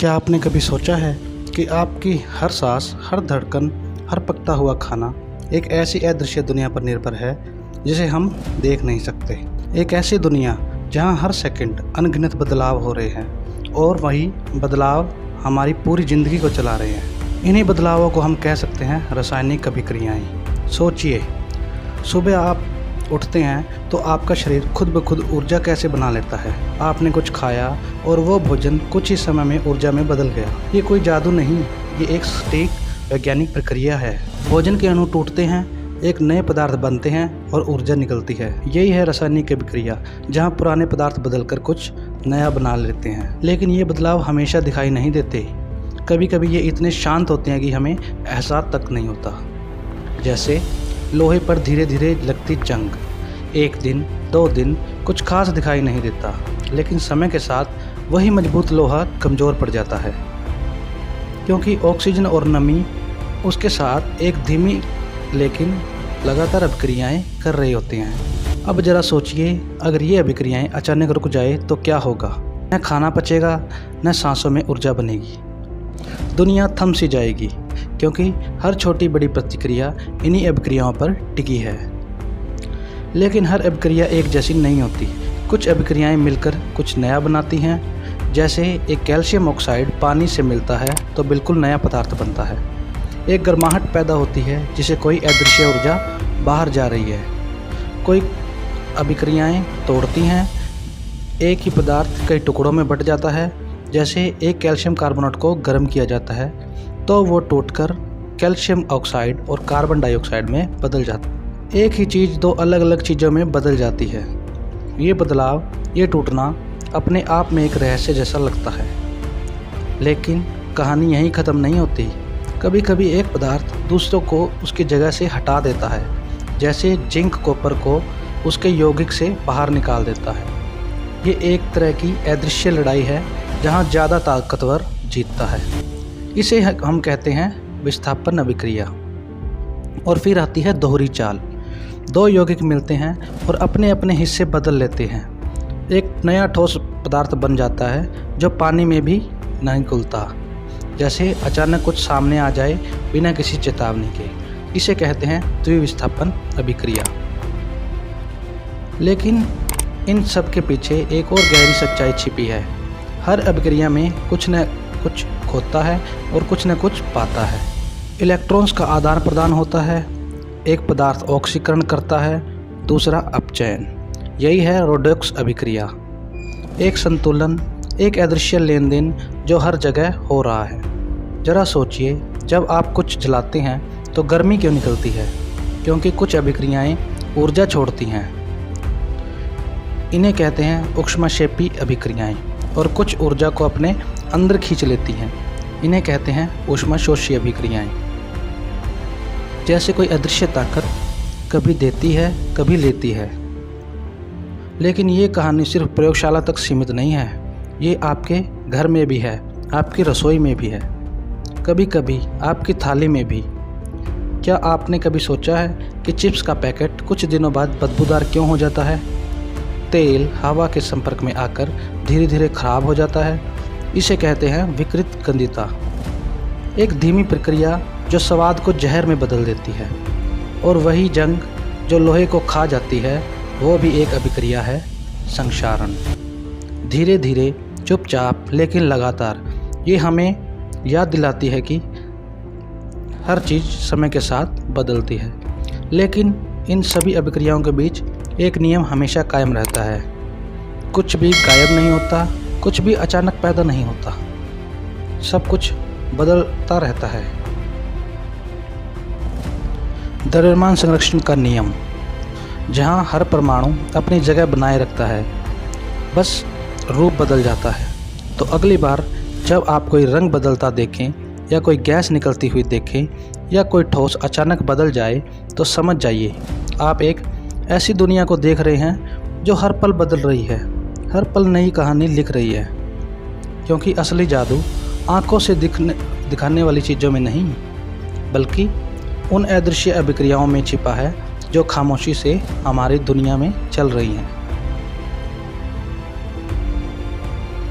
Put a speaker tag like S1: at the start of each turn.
S1: क्या आपने कभी सोचा है कि आपकी हर सांस, हर धड़कन, हर पकता हुआ खाना एक ऐसी अदृश्य दुनिया पर निर्भर है जिसे हम देख नहीं सकते। एक ऐसी दुनिया जहां हर सेकंड अनगिनत बदलाव हो रहे हैं और वही बदलाव हमारी पूरी ज़िंदगी को चला रहे हैं। इन्हीं बदलावों को हम कह सकते हैं रासायनिक अभिक्रियाएं। सोचिए, सुबह आप उठते हैं तो आपका शरीर खुद ब खुद ऊर्जा कैसे बना लेता है। आपने कुछ खाया और वो भोजन कुछ ही समय में ऊर्जा में बदल गया। ये कोई जादू नहीं, ये एक सटीक वैज्ञानिक प्रक्रिया है। भोजन के अणु टूटते हैं, एक नए पदार्थ बनते हैं और ऊर्जा निकलती है। यही है रासायनिक अभिक्रिया, जहाँ पुराने पदार्थ बदलकर कुछ नया बना लेते हैं। लेकिन ये बदलाव हमेशा दिखाई नहीं देते। कभी कभी ये इतने शांत होते हैं कि हमें एहसास तक नहीं होता। जैसे लोहे पर धीरे धीरे लगती जंग। एक दिन, 2 दिन कुछ खास दिखाई नहीं देता, लेकिन समय के साथ वही मजबूत लोहा कमज़ोर पड़ जाता है, क्योंकि ऑक्सीजन और नमी उसके साथ एक धीमी लेकिन लगातार अभिक्रियाएं कर रही होती हैं। अब ज़रा सोचिए, अगर ये अभिक्रियाएं अचानक रुक जाए तो क्या होगा। न खाना पचेगा, न सांसों में ऊर्जा बनेगी। दुनिया थम सी जाएगी, क्योंकि हर छोटी बड़ी प्रतिक्रिया इन्हीं अभिक्रियाओं पर टिकी है। लेकिन हर अभिक्रिया एक जैसी नहीं होती। कुछ अभिक्रियाएं मिलकर कुछ नया बनाती हैं। जैसे एक कैल्शियम ऑक्साइड पानी से मिलता है तो बिल्कुल नया पदार्थ बनता है। एक गर्माहट पैदा होती है जिसे कोई अदृश्य ऊर्जा बाहर जा रही है। कोई अभिक्रियाएं तोड़ती हैं, एक ही पदार्थ कई टुकड़ों में बंट जाता है। जैसे एक कैल्शियम कार्बोनेट को गर्म किया जाता है तो वो टूटकर कैल्शियम ऑक्साइड और कार्बन डाइऑक्साइड में बदल जाता है। एक ही चीज़ 2 अलग अलग चीज़ों में बदल जाती है। ये बदलाव, ये टूटना अपने आप में एक रहस्य जैसा लगता है। लेकिन कहानी यहीं ख़त्म नहीं होती। कभी कभी एक पदार्थ दूसरों को उसकी जगह से हटा देता है। जैसे जिंक कॉपर को उसके यौगिक से बाहर निकाल देता है। ये एक तरह की अदृश्य लड़ाई है जहाँ ज़्यादा ताकतवर जीतता है। इसे हम कहते हैं विस्थापन अभिक्रिया। और फिर आती है दोहरी चाल। 2 यौगिक मिलते हैं और अपने अपने हिस्से बदल लेते हैं। एक नया ठोस पदार्थ बन जाता है जो पानी में भी नहीं घुलता। जैसे अचानक कुछ सामने आ जाए बिना किसी चेतावनी के। इसे कहते हैं द्विविस्थापन अभिक्रिया। लेकिन इन सब के पीछे एक और गहरी सच्चाई छिपी है। हर अभिक्रिया में कुछ न कुछ खोता है और कुछ न कुछ पाता है। इलेक्ट्रॉन्स का आदान प्रदान होता है। एक पदार्थ ऑक्सीकरण करता है, दूसरा अपचयन। यही है रेडॉक्स अभिक्रिया। एक संतुलन, एक अदृश्य लेन देन जो हर जगह हो रहा है। जरा सोचिए, जब आप कुछ जलाते हैं तो गर्मी क्यों निकलती है? क्योंकि कुछ अभिक्रियाएं ऊर्जा छोड़ती हैं। इन्हें कहते हैं ऊष्माक्षेपी अभिक्रियाएं, और कुछ ऊर्जा को अपने अंदर खींच लेती हैं। इन्हें कहते हैं ऊष्माशोषी अभिक्रियाएं। जैसे कोई अदृश्य ताकत कभी देती है, कभी लेती है। लेकिन ये कहानी सिर्फ प्रयोगशाला तक सीमित नहीं है। ये आपके घर में भी है, आपकी रसोई में भी है, कभी कभी आपकी थाली में भी। क्या आपने कभी सोचा है कि चिप्स का पैकेट कुछ दिनों बाद बदबूदार क्यों हो जाता है? तेल हवा के संपर्क में आकर धीरे धीरे खराब हो जाता है। इसे कहते हैं विकृत गंधिता। एक धीमी प्रक्रिया जो स्वाद को जहर में बदल देती है। और वही जंग जो लोहे को खा जाती है, वो भी एक अभिक्रिया है, संक्षारण। धीरे धीरे, चुपचाप, लेकिन लगातार। ये हमें याद दिलाती है कि हर चीज़ समय के साथ बदलती है। लेकिन इन सभी अभिक्रियाओं के बीच एक नियम हमेशा कायम रहता है। कुछ भी गायब नहीं होता, कुछ भी अचानक पैदा नहीं होता। सब कुछ बदलता रहता है। द्रव्यमान संरक्षण का नियम, जहाँ हर परमाणु अपनी जगह बनाए रखता है, बस रूप बदल जाता है। तो अगली बार जब आप कोई रंग बदलता देखें, या कोई गैस निकलती हुई देखें, या कोई ठोस अचानक बदल जाए, तो समझ जाइए आप एक ऐसी दुनिया को देख रहे हैं जो हर पल बदल रही है, हर पल नई कहानी लिख रही है। क्योंकि असली जादू आंखों से दिखाने वाली चीज़ों में नहीं, बल्कि उन अदृश्य अभिक्रियाओं में छिपा है जो खामोशी से हमारी दुनिया में चल रही हैं।